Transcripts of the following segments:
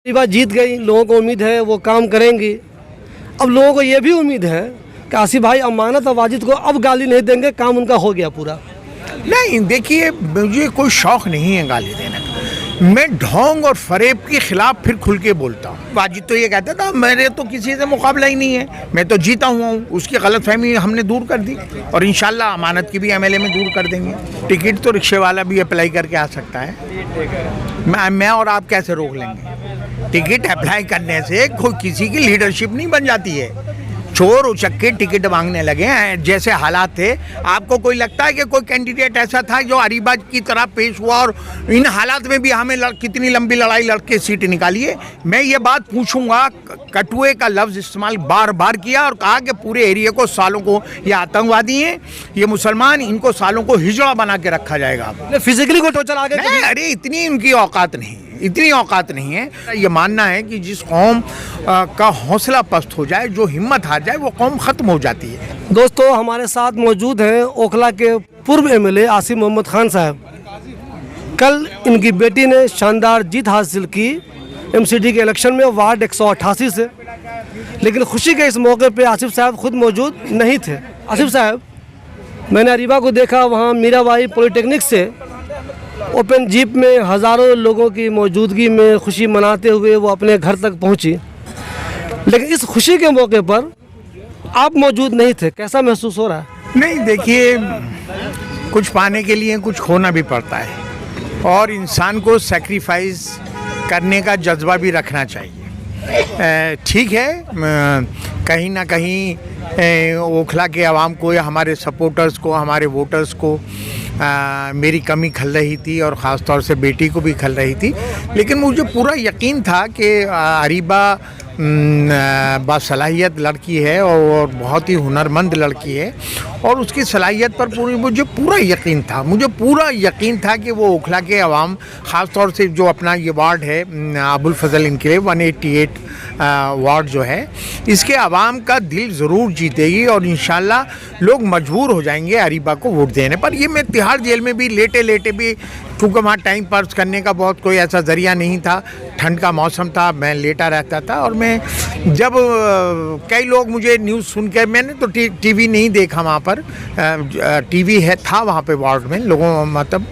बार जीत गई, लोगों को उम्मीद है वो काम करेंगी। अब लोगों को ये भी उम्मीद है कि आसिफ भाई अमानत और वाजिद को अब गाली नहीं देंगे, काम उनका हो गया पूरा। नहीं, देखिए मुझे कोई शौक़ नहीं है गाली देने का। मैं ढोंग और फरेब के खिलाफ फिर खुल के बोलता हूँ। वाजिद तो ये कहता था मेरे तो किसी से मुकाबला ही नहीं है, मैं तो जीता हुआ हूँ। उसकी गलतफहमी हमने दूर कर दी और इंशाल्लाह अमानत की भी एमएलए में दूर कर देंगे। टिकट तो रिक्शे वाला भी अप्लाई करके आ सकता है। मैं और आप कैसे रोक लेंगे? टिकट अप्लाई करने से कोई किसी की लीडरशिप नहीं बन जाती है। चोर उचक्के टिकट मांगने लगे हैं जैसे हालात थे। आपको कोई लगता है कि कोई कैंडिडेट ऐसा था जो अरीबा की तरह पेश हुआ और इन हालात में भी हमें कितनी लंबी लड़ाई लड़के सीट निकाली है? मैं ये बात पूछूंगा। कटुए का लफ्ज़ इस्तेमाल बार बार किया और कहा कि पूरे एरिया को सालों को ये आतंकवादी हैं, ये मुसलमान, इनको सालों को हिजड़ा बना के रखा जाएगा। फिजिकली को टोचर आगे अरे इतनी उनकी औकात नहीं, इतनी औकात नहीं है। ये मानना है कि जिस कौम का हौसला पस्त हो जाए, जो हिम्मत हार जाए, वो कौम ख़त्म हो जाती है। दोस्तों हमारे साथ मौजूद हैं ओखला के पूर्व एमएलए आसिफ मोहम्मद खान साहब। कल इनकी बेटी ने शानदार जीत हासिल की एमसीडी के इलेक्शन में वार्ड 188 से, लेकिन खुशी के इस मौके पे आसिफ साहब खुद मौजूद नहीं थे। आसिफ साहब, मैंने अरीबा को देखा, वहाँ मीराबाई पॉलिटेक्निक से ओपन जीप में हज़ारों लोगों की मौजूदगी में खुशी मनाते हुए वो अपने घर तक पहुंची, लेकिन इस खुशी के मौके पर आप मौजूद नहीं थे। कैसा महसूस हो रहा है? नहीं, देखिए कुछ पाने के लिए कुछ खोना भी पड़ता है और इंसान को सैक्रिफाइस करने का जज्बा भी रखना चाहिए। ठीक है, कहीं ना कहीं ओखला के आवाम को या हमारे सपोर्टर्स को, हमारे वोटर्स को मेरी कमी खल रही थी और ख़ास तौर से बेटी को भी खल रही थी, लेकिन मुझे पूरा यकीन था कि अरीबा बासलाहियत लड़की है और बहुत ही हुनरमंद लड़की है और उसकी सलाहियत पर मुझे पूरा यकीन था। मुझे पूरा यकीन था कि वो ओखला के अवाम, ख़ास तौर से जो अपना ये वार्ड है अबुल फजल इनकलेव 188 वार्ड जो है, इसके अवाम का दिल ज़रूर जीतेगी और इंशाल्लाह लोग मजबूर हो जाएंगे अरीबा को वोट देने पर। ये मैं तिहाड़ जेल में भी लेटे लेटे भी, क्योंकि वहाँ टाइम पास करने का बहुत कोई ऐसा ज़रिया नहीं था, ठंड का मौसम था, मैं लेटा रहता था। और मैं जब कई लोग मुझे न्यूज़ सुन के, मैंने तो टीवी नहीं देखा वहाँ पर, टीवी है था वहाँ पे वार्ड में, लोगों मतलब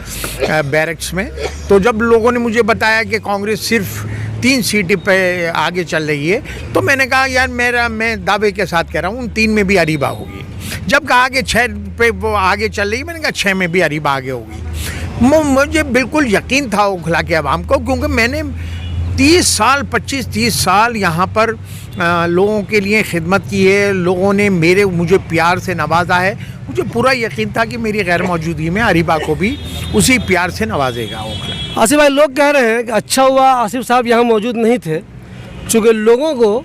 बैरक्स में, तो जब लोगों ने मुझे बताया कि कांग्रेस सिर्फ 3 सीट पे आगे चल रही है, तो मैंने कहा यार मैं दावे के साथ कह रहा हूँ उन 3 में भी अरीबा होगी। जब कहा कि 6 पे वो आगे चल रही है, मैंने कहा 6 में भी अरीबा आगे होगी। मुझे बिल्कुल यकीन था ओखला के अवाम को, क्योंकि मैंने 25-30 साल यहाँ पर लोगों के लिए खिदमत की है। लोगों ने मुझे प्यार से नवाजा है। मुझे पूरा यकीन था कि मेरी गैर मौजूदगी में अरीबा को भी उसी प्यार से नवाजेगा ओखला। आसिफ भाई, लोग कह रहे हैं कि अच्छा हुआ आसिफ साहब यहाँ मौजूद नहीं थे, चूँकि लोगों को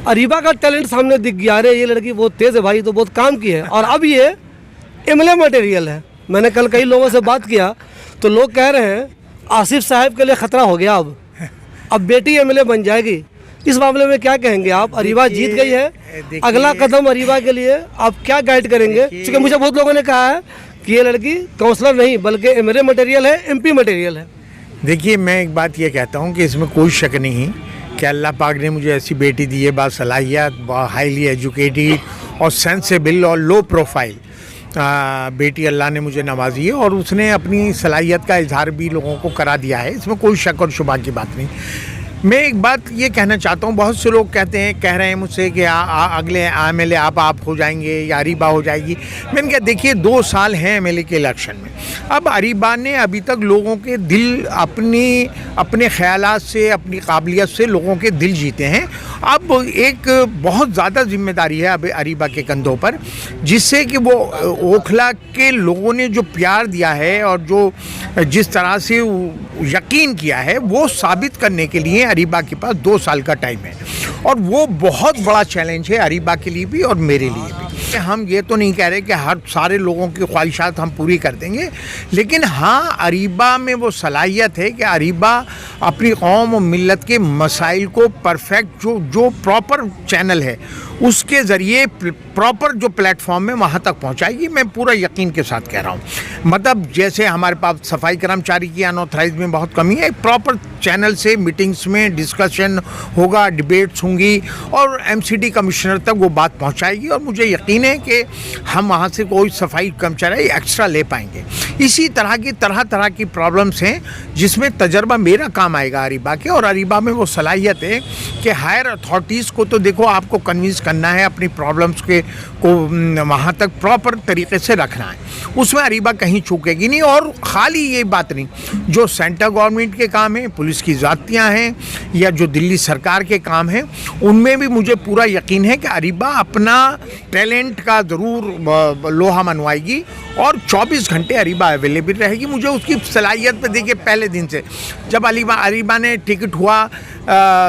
अरीबा का टैलेंट सामने दिख गया। अरे ये लड़की बहुत तेज़ है भाई, तो बहुत काम की है और अब ये एमएलए मटेरियल है। मैंने कल कई लोगों से बात किया तो लोग कह रहे हैं आसिफ साहब के लिए ख़तरा हो गया, अब बेटी एमएलए बन जाएगी। इस मामले में क्या कहेंगे आप? अरीबा जीत गई है, अगला कदम अरीबा के लिए आप क्या गाइड करेंगे? क्योंकि मुझे बहुत लोगों ने कहा है कि ये लड़की काउंसलर नहीं बल्कि एमएलए मटेरियल है, एमपी मटेरियल है। देखिए, मैं एक बात ये कहता हूँ कि इसमें कोई शक नहीं कि अल्लाह पाक ने मुझे ऐसी बेटी दी है, बासलाहियत, हाईली एजुकेटेड और सेंसेबल और लो प्रोफाइल बेटी अल्लाह ने मुझे नवाजी है और उसने अपनी सलाहियत का इजहार भी लोगों को करा दिया है। इसमें कोई शक और शुबा की बात नहीं। मैं एक बात ये कहना चाहता हूँ, बहुत से लोग कह रहे हैं मुझसे कि अगले एमएलए आप हो जाएंगे या अरीबा हो जाएगी। मैंने कहा देखिए 2 साल हैं एमएलए के इलेक्शन में। अब अरीबा ने अभी तक लोगों के दिल अपने ख़यालात से, अपनी काबिलियत से लोगों के दिल जीते हैं। अब एक बहुत ज़्यादा जिम्मेदारी है अब अरीबा के कंधों पर, जिससे कि वो ओखला के लोगों ने जो प्यार दिया है और जो जिस तरह से यकीन किया है, वो साबित करने के लिए अरीबा के पास 2 साल का टाइम है। और वो बहुत बड़ा चैलेंज है अरीबा के लिए भी और मेरे लिए भी। हम ये तो नहीं कह रहे कि हर सारे लोगों की ख्वाहिशात हम पूरी कर देंगे, लेकिन हाँ अरीबा में वो सलाहियत है कि अरीबा अपनी कौम और मिल्लत के मसाइल को परफेक्ट जो प्रॉपर चैनल है उसके ज़रिए प्रॉपर जो प्लेटफॉर्म है वहाँ तक पहुँचाएगी। मैं पूरा यकीन के साथ कह रहा हूँ। मतलब जैसे हमारे पास सफाई कर्मचारी की अनऑथराइज में बहुत कमी है, प्रॉपर चैनल से मीटिंग्स में डिस्कशन होगा, डिबेट्स होंगी और एमसीडी कमिश्नर तक वो बात पहुंचाएगी और मुझे यकीन है कि हम वहाँ से कोई सफाई कर्मचारी एक्स्ट्रा ले पाएंगे। इसी तरह की प्रॉब्लम्स हैं जिसमें तजर्बा मेरा काम आएगा अरीबा के, और अरीबा में वो सलाहियत है कि हायर अथॉरिटीज़ को तो देखो आपको कन्विंस करना है, अपनी प्रॉब्लम्स को वहाँ तक प्रॉपर तरीके से रखना है, उसमें अरीबा कहीं चूकेगी नहीं। और खाली ये बात नहीं, जो सेंट्रल गवर्नमेंट के काम है, पुलिस की ज़ातियाँ हैं या जो दिल्ली सरकार के काम हैं, उनमें भी मुझे पूरा यकीन है कि अरीबा अपना टैलेंट का ज़रूर लोहा मनवाएगी और 24 घंटे अरीबा अवेलेबल रहेगी। मुझे उसकी सलाहियत पे देखिए, पहले दिन से जब अरीबा ने टिकट हुआ,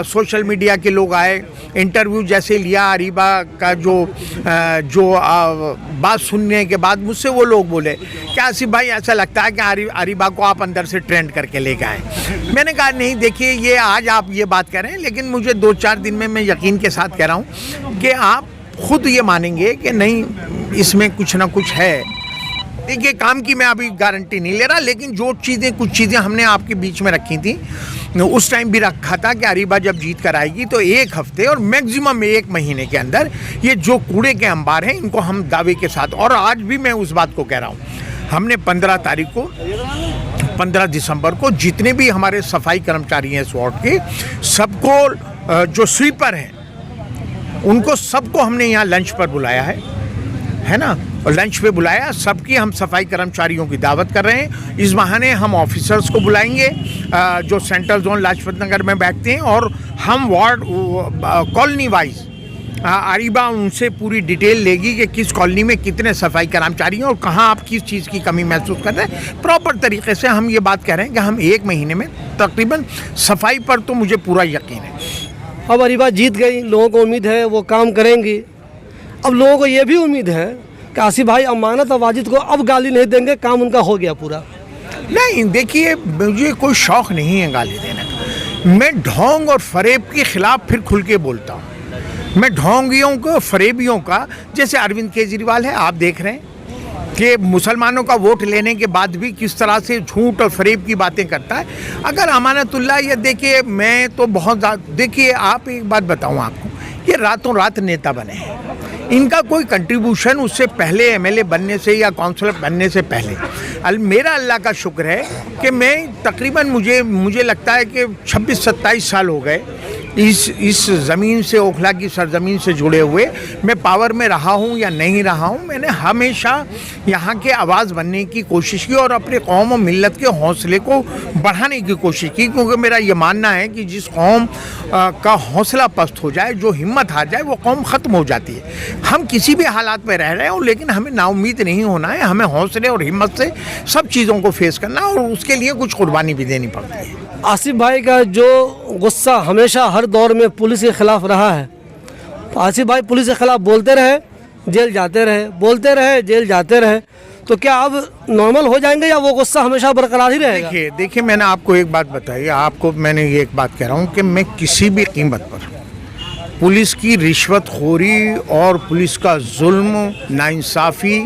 सोशल मीडिया के लोग आए, इंटरव्यू जैसे लिया अरीबा का, जो बात सुनने के बाद मुझसे वो लोग बोले कि आसिफ भाई ऐसा लगता है कि अरीबा को आप अंदर से ट्रेंड करके ले गए। मैंने कहा नहीं, देखिए ये आज आप ये बात कर रहे हैं, लेकिन मुझे 2-4 दिन में मैं यकीन के साथ कह रहा हूँ कि आप खुद ये मानेंगे कि नहीं इसमें कुछ ना कुछ है। देखिए काम की मैं अभी गारंटी नहीं ले रहा, लेकिन जो कुछ चीज़ें हमने आपके बीच में रखी थी उस टाइम भी रखा था कि अरीबा जब जीत कर आएगी तो 1 हफ्ते और मैक्सिमम 1 महीने के अंदर ये जो कूड़े के अंबार हैं इनको हम दावे के साथ, और आज भी मैं उस बात को कह रहा हूँ, हमने 15 दिसंबर को जितने भी हमारे सफाई कर्मचारी हैं इस वार्ड के, सबको जो स्वीपर हैं उनको सबको हमने यहाँ लंच पर बुलाया है ना, और लंच पे बुलाया। सबकी हम सफाई कर्मचारियों की दावत कर रहे हैं। इस बहाने हम ऑफिसर्स को बुलाएंगे जो सेंट्रल जोन लाजपत नगर में बैठते हैं, और हम वार्ड कॉलोनी वाइज अरीबा उनसे पूरी डिटेल लेगी कि किस कॉलोनी में कितने सफाई कर्मचारी हैं और कहाँ आप किस चीज़ की कमी महसूस कर रहे हैं। प्रॉपर तरीके से हम ये बात कह रहे हैं कि हम 1 महीने में तकरीबन सफाई पर तो मुझे पूरा यकीन है। अब अरीबा जीत गई, लोगों को उम्मीद है वो काम करेंगी। अब लोगों को ये भी उम्मीद है कि आसिफ भाई अमानत और वाजिद को अब गाली नहीं देंगे, काम उनका हो गया पूरा। नहीं देखिए, मुझे कोई शौक़ नहीं है गाली देने का। मैं ढोंग और फरेब के ख़िलाफ़ फिर खुल के बोलता हूँ। मैं ढोंगियों को, फरेबियों का, जैसे अरविंद केजरीवाल है, आप देख रहे हैं कि मुसलमानों का वोट लेने के बाद भी किस तरह से झूठ और फरेब की बातें करता है। अगर अमानतुल्लाह, ये देखिए मैं तो बहुत, देखिए आप एक बात बताऊँ आपको, ये रातों रात नेता बने हैं, इनका कोई कंट्रीब्यूशन उससे पहले एमएलए बनने से या काउंसलर बनने से पहले मेरा अल्लाह का शुक्र है कि मैं तकरीबन मुझे लगता है कि 26-27 साल हो गए इस ज़मीन से, ओखला की सरजमीन से जुड़े हुए। मैं पावर में रहा हूँ या नहीं रहा हूँ, मैंने हमेशा यहाँ के आवाज़ बनने की कोशिश की और अपने कौम और मिल्लत के हौसले को बढ़ाने की कोशिश की, क्योंकि मेरा ये मानना है कि जिस कौम का हौसला पस्त हो जाए, जो हिम्मत हार जाए, वो कौम ख़त्म हो जाती है। हम किसी भी हालात में रह रहे हो, लेकिन हमें नाउम्मीद नहीं होना है, हमें हौसले और हिम्मत से सब चीज़ों को फेस करना है और उसके लिए कुछ कुर्बानी भी देनी पड़ती है। आसिफ भाई का जो गुस्सा हमेशा हर दौर में पुलिस के ख़िलाफ़ रहा है, तो आसिफ भाई पुलिस के ख़िलाफ़ बोलते रहे, जेल जाते रहे, बोलते रहे, जेल जाते रहे, तो क्या अब नॉर्मल हो जाएंगे या वो गुस्सा हमेशा बरकरार ही रहेगा? देखिए मैंने आपको एक बात बताई, आपको मैंने ये एक बात कह रहा हूँ कि मैं किसी भी कीमत पर पुलिस की रिश्वतखोरी और पुलिस का जुल्म, नाइंसाफ़ी,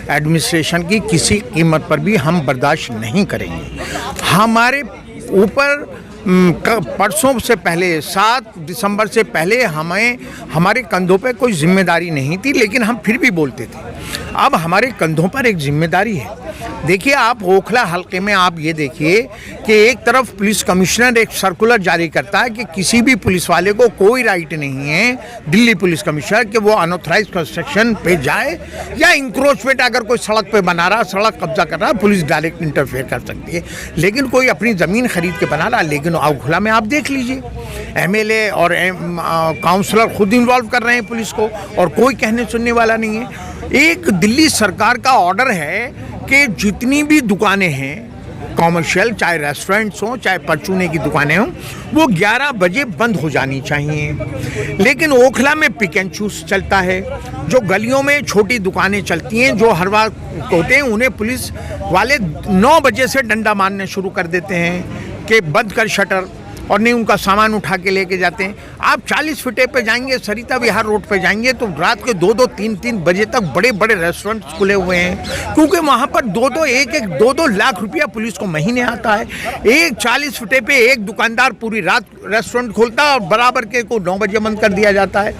एडमिनिस्ट्रेशन की किसी कीमत पर भी हम बर्दाश्त नहीं करेंगे। हमारे ऊपर परसों से पहले 7 दिसंबर से पहले हमारे कंधों पे कोई जिम्मेदारी नहीं थी, लेकिन हम फिर भी बोलते थे। अब हमारे कंधों पर एक जिम्मेदारी है। देखिए आप ओखला हल्के में आप ये देखिए कि एक तरफ पुलिस कमिश्नर एक सर्कुलर जारी करता है कि किसी भी पुलिस वाले को कोई राइट नहीं है, दिल्ली पुलिस कमिश्नर, कि वो अनऑथराइज कंस्ट्रक्शन पे जाए या इंक्रोचमेंट अगर कोई सड़क पे बना रहा, सड़क कब्जा कर रहा, पुलिस डायरेक्ट इंटरफेयर कर सकती है। लेकिन कोई अपनी ज़मीन खरीद के बना रहा, लेकिन ओखला में आप देख लीजिए एमएलए और काउंसलर खुद इन्वॉल्व कर रहे हैं पुलिस को और कोई कहने सुनने वाला नहीं है। एक दिल्ली सरकार का ऑर्डर है कि जितनी भी दुकानें हैं कॉमर्शियल, चाहे रेस्टोरेंट्स हों, चाहे परचूने की दुकानें हों, वो 11 बजे बंद हो जानी चाहिए। लेकिन ओखला में पिक एंड चूज चलता है। जो गलियों में छोटी दुकानें चलती हैं, जो हर बार होते हैं, उन्हें पुलिस वाले 9 बजे से डंडा मारने शुरू कर देते हैं कि बंद कर शटर, और नहीं उनका सामान उठा के लेके जाते हैं। आप 40 फीटे पे जाएंगे, सरिता विहार रोड पे जाएंगे, तो रात के 2-2, 3-3 बजे तक बड़े बड़े रेस्टोरेंट्स खुले हुए हैं, क्योंकि वहाँ पर 2-2 लाख रुपया पुलिस को महीने आता है। एक 40 फीटे पे एक दुकानदार पूरी रात रेस्टोरेंट खोलता है और बराबर के को 9 बजे बंद कर दिया जाता है।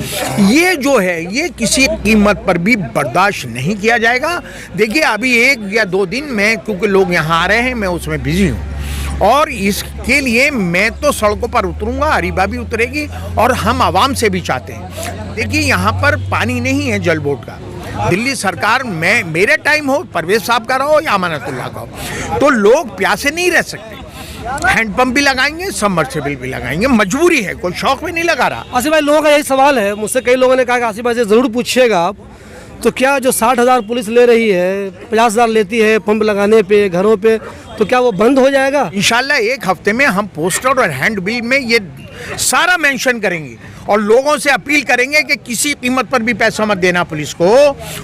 ये जो है, ये किसी कीमत पर भी बर्दाश्त नहीं किया जाएगा। देखिए, अभी 1 या 2 दिन में, क्योंकि लोग यहाँ आ रहे हैं, मैं उसमें बिजी हूँ, और इसके लिए मैं तो सड़कों पर उतरूंगा, अरीबा भी उतरेगी, और हम आवाम से भी चाहते हैं। देखिए, यहाँ पर पानी नहीं है जल बोर्ड का। दिल्ली सरकार में मेरे टाइम हो, परवेज साहब का रहो या अमानतुल्लाह का हो, तो लोग प्यासे नहीं रह सकते। हैंडपंप भी लगाएंगे, सबमर्सिबल भी लगाएंगे, मजबूरी है, कोई शौक में नहीं लगा रहा। आसिफ भाई, लोगों का यही सवाल है, मुझसे कई लोगों ने कहा कि आसिफ भाई से ज़रूर पूछिएगा आप, तो क्या जो 60,000 पुलिस ले रही है, 50,000 लेती है पंप लगाने पे, घरों पे, तो क्या वो बंद हो जाएगा? इंशाल्लाह 1 हफ्ते में हम पोस्टर और हैंड बिल में ये सारा मेंशन करेंगे और लोगों से अपील करेंगे कि किसी कीमत पर भी पैसा मत देना पुलिस को।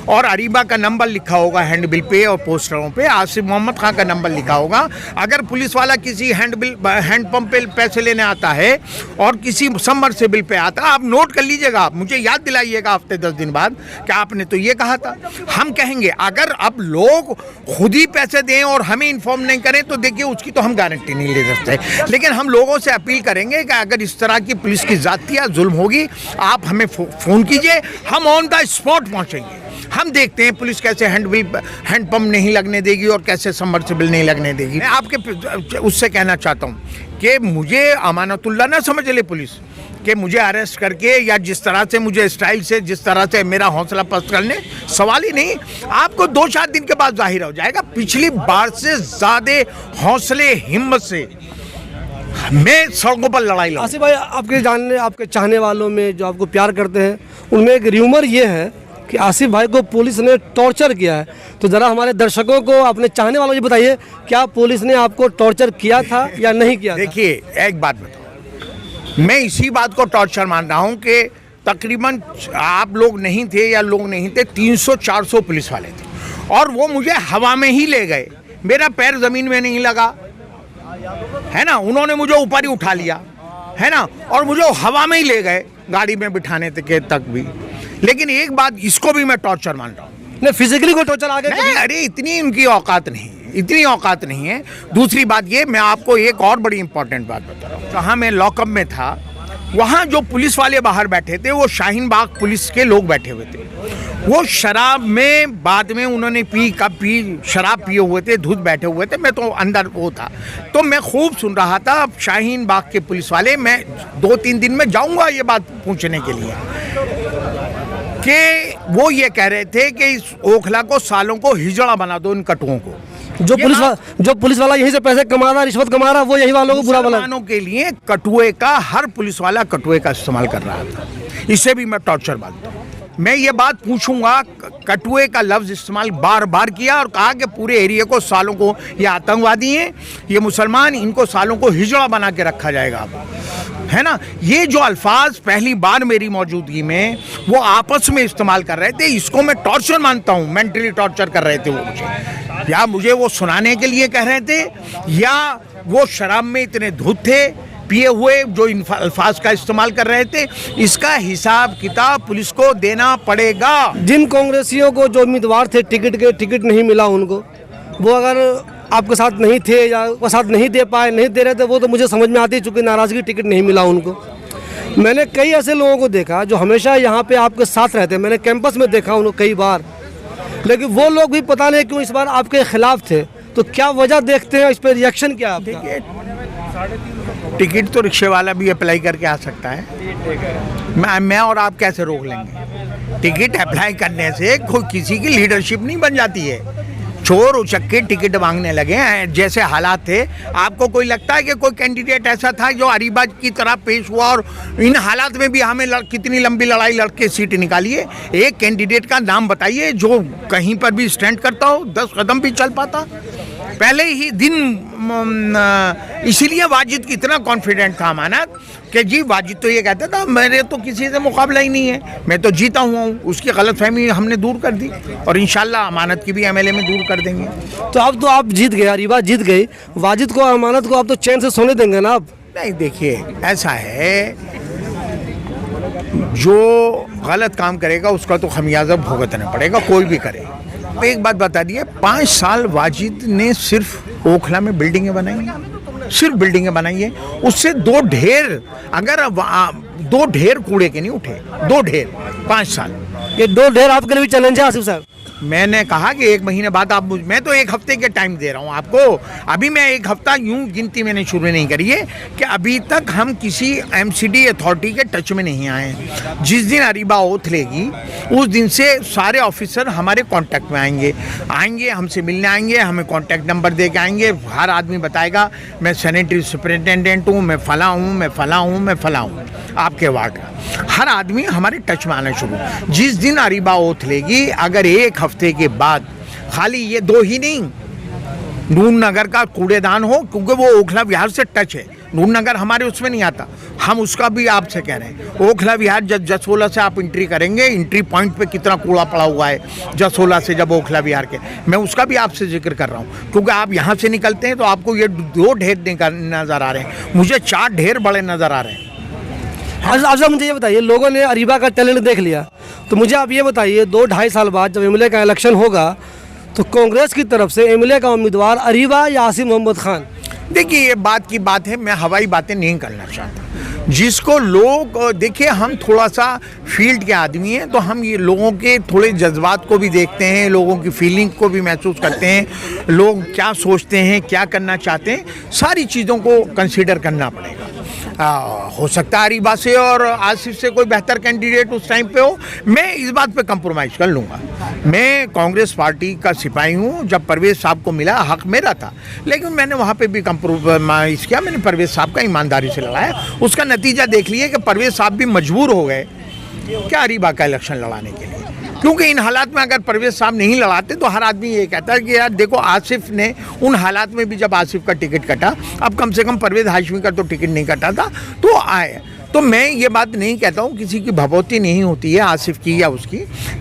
और अरीबा का नंबर लिखा होगा हैंड बिल पे और पोस्टरों पे, आसिफ मोहम्मद खान का नंबर लिखा होगा। अगर पुलिस वाला किसी हैंड पंप पे पैसे लेने आता है और किसी सबमर्सिबल पे आता है, आप नोट कर लीजिएगा, मुझे याद दिलाइएगा हफ्ते 10 दिन बाद कि आपने तो ये कहा था। हम कहेंगे, अगर अब लोग खुद ही पैसे दें और हमें इन्फॉर्म नहीं करें, तो देखिए उसकी तो हम गारंटी नहीं ले सकते। लेकिन हम लोगों से अपील करेंगे कि अगर इस तरह की पुलिस की ज़्यादतियाँ, जुल्म होगी, आप हमें फ़ोन कीजिए, हम ऑन द स्पॉट पहुंचेंगे। हम देखते हैं पुलिस कैसे हैंड पंप नहीं लगने देगी और कैसे सबमर्सिबल नहीं लगने देगी। मैं आपके उससे कहना चाहता हूं कि मुझे अमानतुल्लाह ना समझ ले पुलिस, कि मुझे अरेस्ट करके या जिस तरह से मुझे स्टाइल से, जिस तरह से मेरा हौसला पस्त करने, सवाल ही नहीं। आपको 2-4 दिन के बाद जाहिर हो जाएगा। पिछली बार से ज़्यादा हौसले, हिम्मत से मैं सड़कों पर लड़ाई लड़ूं। आसिफ भाई, आपके चाहने वालों में जो आपको प्यार करते हैं, उनमें एक र्यूमर ये है कि आसिफ भाई को पुलिस ने टॉर्चर किया है। तो ज़रा हमारे दर्शकों को, अपने चाहने वालों को बताइए, क्या पुलिस ने आपको टॉर्चर किया था या नहीं किया? देखिए, एक बात बताओ, मैं इसी बात को टॉर्चर मान रहा हूँ कि तकरीबन आप लोग नहीं थे या लोग नहीं थे, 300-400 पुलिस वाले थे, और वो मुझे हवा में ही ले गए, मेरा पैर ज़मीन में नहीं लगा, है ना। उन्होंने मुझे ऊपर ही उठा लिया, है ना, और मुझे हवा में ही ले गए, गाड़ी में बिठाने तक भी। लेकिन एक बात, इसको भी मैं टॉर्चर मान रहा हूँ। नहीं, फिजिकली को टॉर्चर आ गया? अरे इतनी उनकी औकात नहीं, इतनी औकात नहीं है। दूसरी बात ये, मैं आपको एक और बड़ी इंपॉर्टेंट बात बता रहा हूँ। जहाँ मैं लॉकअप में था, वहाँ जो पुलिस वाले बाहर बैठे थे, वो शाहीन बाग पुलिस के लोग बैठे हुए थे। वो शराब में बाद में उन्होंने शराब पिए हुए थे, धुत बैठे हुए थे। मैं तो अंदर वो था, तो मैं खूब सुन रहा था। अब शाहीन बाग के पुलिस वाले, मैं 2-3 दिन में जाऊंगा ये बात पूछने के लिए, कि वो ये कह रहे थे कि इस ओखला को, सालों को हिजड़ा बना दो इन कटुओं को। जो पुलिस वाला यहीं से पैसे कमा रहा, रिश्वत कमा रहा, वो यही वालों को बुरा भला। मुसलमानों के लिए कटुए का, हर पुलिस वाला कटुए का इस्तेमाल कर रहा था। इसे भी मैं टॉर्चर मानता हूँ। मैं ये बात पूछूंगा, कटुए का लफ्ज़ इस्तेमाल बार बार किया और कहा कि पूरे एरिया को, सालों को, ये आतंकवादी हैं, ये मुसलमान, इनको सालों को हिजड़ा बना के रखा जाएगा अब, है ना। ये जो अल्फाज पहली बार मेरी मौजूदगी में वो आपस में इस्तेमाल कर रहे थे, इसको मैं टॉर्चर मानता हूँ। मेंटली टॉर्चर कर रहे थे वो मुझे, या मुझे वो सुनाने के लिए कह रहे थे, या वो शराब में इतने धुत थे, पिए हुए, जो इन अल्फाज का इस्तेमाल कर रहे थे। इसका हिसाब किताब पुलिस को देना पड़ेगा। जिन कांग्रेसियों को, जो उम्मीदवार थे, टिकट नहीं मिला उनको, वो अगर आपके साथ नहीं थे या वो साथ नहीं दे पाए, नहीं दे रहे थे, वो तो मुझे समझ में आती है, चूँकि नाराज़गी, टिकट नहीं मिला उनको। मैंने कई ऐसे लोगों को देखा जो हमेशा यहाँ पे आपके साथ रहते हैं, मैंने कैंपस में देखा उनको कई बार, लेकिन वो लोग भी पता नहीं क्यों इस बार आपके खिलाफ थे। तो क्या वजह देखते हैं, इस पर रिएक्शन क्या? देखिए, टिकट तो रिक्शे वाला भी अप्लाई करके आ सकता है। मैं और आप कैसे रोक लेंगे? टिकट अप्लाई करने से कोई किसी की लीडरशिप नहीं बन जाती है। चोर उचक्के टिकट मांगने लगे हैं, जैसे हालात थे। आपको कोई लगता है कि कोई कैंडिडेट ऐसा था जो अरीबा की तरह पेश हुआ और इन हालात में भी हमें कितनी लंबी लड़ाई लड़के सीट निकाली है? एक कैंडिडेट का नाम बताइए जो कहीं पर भी स्टैंड करता हो, 10 कदम भी चल पाता। पहले ही दिन इसीलिए वाजिद इतना कॉन्फिडेंट था अमानत कि जी वाजिद तो ये कहता था मेरे तो किसी से मुकाबला ही नहीं है, मैं तो जीता हुआ हूँ। उसकी गलतफहमी हमने दूर कर दी और इंशाल्लाह अमानत की भी एमएलए में दूर कर देंगे। तो अब तो आप जीत गए, अरीबा जीत गई, वाजिद को अमानत को आप तो चैन से सोने देंगे ना आप? नहीं, देखिए ऐसा है, जो गलत काम करेगा उसका तो खमियाजा भुगतना पड़ेगा, कोई भी करे। एक बात बता दिए, 5 साल वाजिद ने सिर्फ ओखला में बिल्डिंगें बनाई हैं, सिर्फ बिल्डिंगें बनाई है। उससे 2 ढेर, अगर 2 ढेर कूड़े के नहीं उठे, 2 ढेर 5 साल। ये 2 ढेर आपके लिए भी चैलेंज है आसिफ साहब? मैंने कहा कि 1 महीने बाद आप मैं तो 1 हफ्ते के टाइम दे रहा हूं आपको। अभी मैं 1 हफ्ता यूं गिनती मैंने शुरू नहीं करी है कि अभी तक हम किसी एमसीडी अथॉरिटी के टच में नहीं आए हैं। जिस दिन अरीबा ओथ लेगी उस दिन से सारे ऑफिसर हमारे कांटेक्ट में आएंगे, हमसे मिलने आएंगे, हमें कांटेक्ट नंबर दे के आएंगे। हर आदमी बताएगा मैं सैनिटरी सुपरिटेंडेंट हूँ, मैं फला हूँ, मैं फला हूँ, मैं फला हूँ आपके वार्ड का। हर आदमी हमारे टच में आना शुरू। जिस दिन अरीबा ओथ लेगी, अगर 1 हफ्ते के बाद खाली ये 2 ही नहीं, नून नगर का कूड़ेदान हो, क्योंकि वो ओखला विहार से टच है, नून नगर हमारे उसमें नहीं आता, हम उसका भी आपसे कह रहे हैं। ओखला विहार जसोला से आप एंट्री करेंगे, एंट्री पॉइंट पे कितना कूड़ा पड़ा हुआ है जसोला से जब ओखला विहार के, मैं उसका भी आपसे जिक्र कर रहा हूँ। क्योंकि आप यहाँ से निकलते हैं तो आपको ये 2 ढेर नज़र आ रहे हैं, मुझे 4 ढेर बड़े नज़र आ रहे हैं। अच्छा, मुझे ये बताइए, लोगों ने अरीबा का टैलेंट देख लिया, तो मुझे आप ये बताइए 2-2.5 साल बाद जब एमएलए का इलेक्शन होगा तो कांग्रेस की तरफ से एमएलए का उम्मीदवार अरीबा या आसिफ मोहम्मद खान? देखिए, ये बात की बात है, मैं हवाई बातें नहीं करना चाहता। जिसको लोग, देखिए हम थोड़ा सा फील्ड के आदमी हैं, तो हम ये लोगों के थोड़े जज्बात को भी देखते हैं, लोगों की फीलिंग को भी महसूस करते हैं, लोग क्या सोचते हैं, क्या करना चाहते हैं, सारी चीज़ों को कंसीडर करना पड़ेगा। हो सकता है अरीबा से और आसिफ से कोई बेहतर कैंडिडेट उस टाइम पे हो, मैं इस बात पे कंप्रोमाइज़ कर लूँगा। मैं कांग्रेस पार्टी का सिपाही हूँ, जब परवेज़ साहब को मिला हक मेरा था, लेकिन मैंने वहाँ पे भी कंप्रोमाइज़ किया, मैंने परवेज़ साहब का ईमानदारी से लड़ाया। उसका नतीजा देख लिए कि परवेज़ साहब भी मजबूर हो गए क्या अरीबा का इलेक्शन लड़ाने के लिए, क्योंकि इन हालात में अगर परवेज़ साहब नहीं लड़ाते तो हर आदमी ये कहता है कि यार देखो आसिफ ने उन हालात में भी, जब आसिफ का टिकट कटा, अब कम से कम परवेज़ हाशमी का तो टिकट नहीं कटा था, तो आए। तो मैं ये बात नहीं कहता हूँ, किसी की भभौती नहीं होती है आसिफ की या उसकी,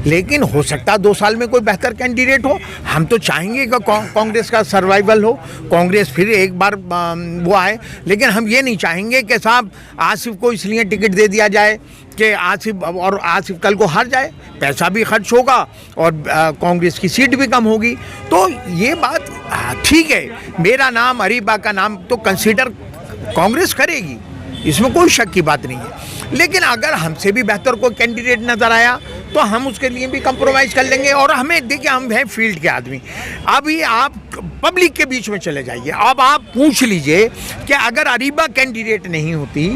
लेकिन हो सकता है 2 साल में कोई बेहतर कैंडिडेट हो। हम तो चाहेंगे कि कांग्रेस का सर्वाइवल हो, कांग्रेस फिर एक बार वो आए, लेकिन हम ये नहीं चाहेंगे कि साहब आसिफ को इसलिए टिकट दे दिया जाए कि आसिफ कल को हार जाए, पैसा भी खर्च होगा और कांग्रेस की सीट भी कम होगी। तो ये बात ठीक है, मेरा नाम अरीबा का नाम तो कंसीडर कांग्रेस करेगी, इसमें कोई शक की बात नहीं है, लेकिन अगर हमसे भी बेहतर कोई कैंडिडेट नज़र आया तो हम उसके लिए भी कंप्रोमाइज़ कर लेंगे। और हमें देखिए, हम हैं फील्ड के आदमी। अभी आप पब्लिक के बीच में चले जाइए, अब आप पूछ लीजिए कि अगर अरीबा कैंडिडेट नहीं होती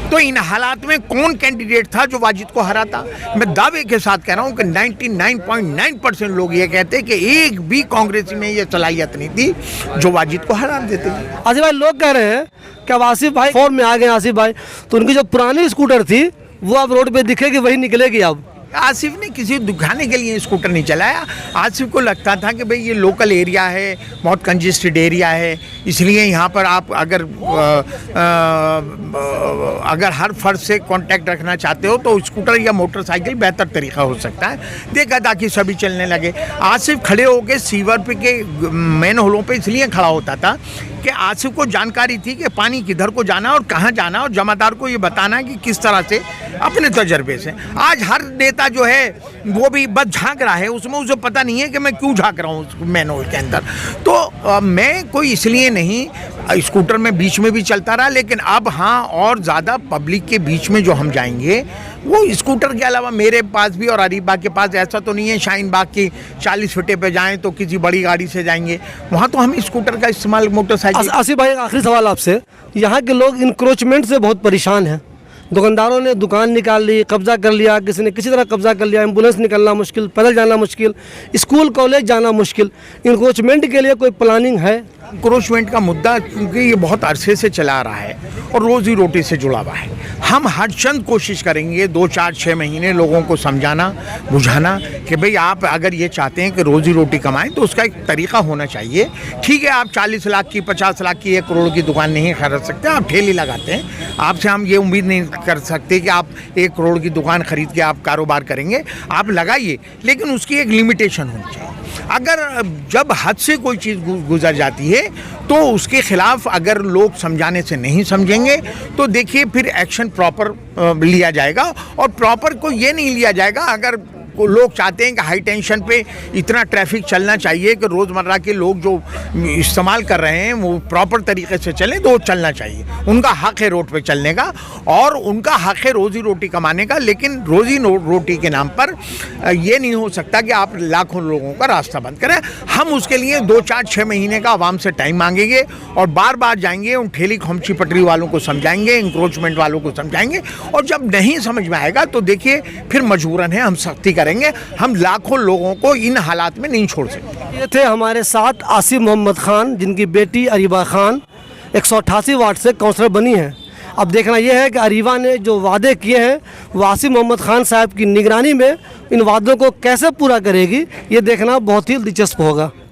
तो इन हालात में कौन कैंडिडेट था जो वाजिद को हराता। मैं दावे के साथ कह रहा हूँ कि 99.9% लोग ये कहते हैं कि एक भी कांग्रेसी में ये सलाहियत नहीं थी जो वाजिद को हरा देते। आसिफ भाई, लोग कह रहे हैं कि अब आसिफ भाई फॉर्म में आ गए आसिफ भाई, तो उनकी जो पुरानी स्कूटर थी वो अब रोड पे दिखेगी, वही निकलेगी। अब आसिफ ने किसी दिखाने के लिए स्कूटर नहीं चलाया, आसिफ को लगता था कि भाई ये लोकल एरिया है, बहुत कंजेस्टेड एरिया है, इसलिए यहाँ पर आप अगर हर फर्द से कांटेक्ट रखना चाहते हो तो स्कूटर या मोटरसाइकिल बेहतर तरीका हो सकता है। देखा था कि सभी चलने लगे। आसिफ खड़े होकर सीवर पे के मेन होलों पे इसलिए खड़ा होता था कि आसिफ को जानकारी थी कि पानी किधर को जाना और कहाँ जाना, और जमादार को ये बताना कि किस तरह से अपने तजर्बे से। आज हर नेता जो है वो भी बस झांक रहा है, उसमें उसे पता नहीं है कि मैं क्यों झांक रहा हूँ मेन होल के अंदर। तो मैं कोई इसलिए नहीं, स्कूटर में बीच में भी चलता रहा, लेकिन अब हाँ, और ज़्यादा पब्लिक के बीच में जो हम जाएंगे वो स्कूटर के अलावा मेरे पास भी और अरीबा के पास ऐसा तो नहीं है शाहीन बाग की 40 फीटे पे जाएं तो किसी बड़ी गाड़ी से जाएंगे, वहाँ तो हम स्कूटर का इस्तेमाल, मोटरसाइकिल। आसिफ भाई, आखिरी सवाल आपसे, यहाँ के लोग इंक्रोचमेंट से बहुत परेशान हैं। दुकानदारों ने दुकान निकाल ली, कब्जा कर लिया, किसी ने किसी तरह कब्जा कर लिया, एम्बुलेंस निकलना मुश्किल, पैदल जाना मुश्किल, स्कूल कॉलेज जाना मुश्किल। इंक्रोचमेंट के लिए कोई प्लानिंग है? इंक्रोचमेंट का मुद्दा क्योंकि ये बहुत अरसे से चला आ रहा है और रोजी रोटी से जुड़ा हुआ है। हम हर चंद कोशिश करेंगे 2, 4, 6 महीने लोगों को समझाना बुझाना कि भाई आप अगर ये चाहते हैं कि रोजी रोटी कमाएं तो उसका एक तरीका होना चाहिए। ठीक है, आप 40 लाख की 50 लाख की 1 करोड़ की दुकान नहीं खरीद सकते, आप ठेली लगाते हैं। आपसे हम ये उम्मीद नहीं कर सकते कि आप 1 करोड़ की दुकान खरीद के आप कारोबार करेंगे। आप लगाइए, लेकिन उसकी एक लिमिटेशन होनी चाहिए। अगर जब हद से कोई चीज़ गुजर जाती है तो उसके खिलाफ अगर लोग समझाने से नहीं समझेंगे तो देखिए फिर एक्शन प्रॉपर लिया जाएगा। और प्रॉपर को ये नहीं लिया जाएगा अगर लोग चाहते हैं कि हाई टेंशन पे इतना ट्रैफिक चलना चाहिए कि रोज़मर्रा के लोग जो इस्तेमाल कर रहे हैं वो प्रॉपर तरीके से चलें, तो वो चलना चाहिए। उनका हक़ है रोड पे चलने का और उनका हक़ है रोज़ी रोटी कमाने का। लेकिन रोज़ी रोटी के नाम पर ये नहीं हो सकता कि आप लाखों लोगों का रास्ता बंद करें। हम उसके लिए 2, 4, 6 महीने का आवाम से टाइम मांगेंगे और बार बार जाएंगे, उन ठेली खोमची पटरी वालों को समझाएंगे, इंक्रोचमेंट वालों को समझाएंगे। और जब नहीं समझ में आएगा तो देखिए फिर मजबूरन है हम सख्ती करेंगे। हम लाखों लोगों को इन हालात में नहीं छोड़ सकते। ये थे हमारे साथ आसिम मोहम्मद खान, जिनकी बेटी अरीबा खान 188 वार्ड से काउंसलर बनी है। अब देखना यह है कि अरीबा ने जो वादे किए हैं वो आसिम मोहम्मद खान साहब की निगरानी में इन वादों को कैसे पूरा करेगी, ये देखना बहुत ही दिलचस्प होगा।